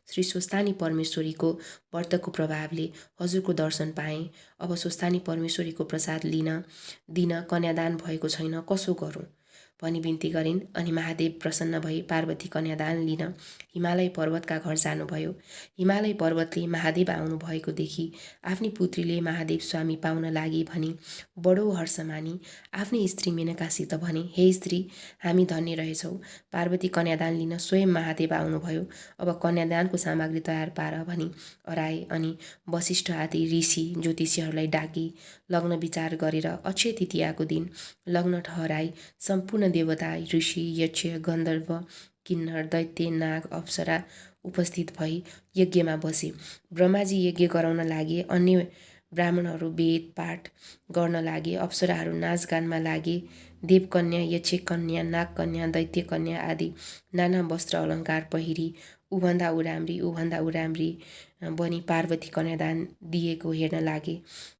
श्री स्वस्थानी परमेश्वरीको व्रतको प्रभावले हजुरको दर्शन पाएँ। अब स्वस्थानी परमेश्वरीको प्रसाद दिन कन्यादान भएको छैन, कसो गरौँ भनी बिन्ती गरिन्। अनि महादेव प्रसन्न भई पार्वती कन्यादान लिन हिमालय पर्वतका घर जानुभयो। हिमालय पर्वतले महादेव आउनु भएको देखि आफ्नी पुत्रीले महादेव स्वामी पाउन लागि भनी बडो हर्ष मानी आफ्नी स्त्री मेनकासित भने, हे स्त्री, हामी धन्य रहेछौँ। पार्वती कन्यादान लिन स्वयं महादेव आउनुभयो। अब कन्यादानको सामग्री तयार पार भनी अराए। अनि वशिष्ठ आदि ऋषि ज्योतिषीहरूलाई डाकी लग्न विचार गरेर अक्षय तृतीयाको दिन लग्न ठहराई। सम्पूर्ण देवता, ऋषि, यक्ष, गन्धर्व, किन्नर, दैत्य, नाग, अप्सरा उपस्थित भई यज्ञमा बसे। ब्रह्माजी यज्ञ गराउन लागे। अन्य ब्राह्मणहरू वेद पाठ गर्न लागे। अप्सराहरू नाचगानमा लागे। देवकन्या, यक्षकन्या, नागकन्या, दैत्यकन्या आदि नाना वस्त्र अलङ्कार पहिरी उभन्दा उराम्री बनी पार्वती कन्यादान दिएको हेर्न लागे।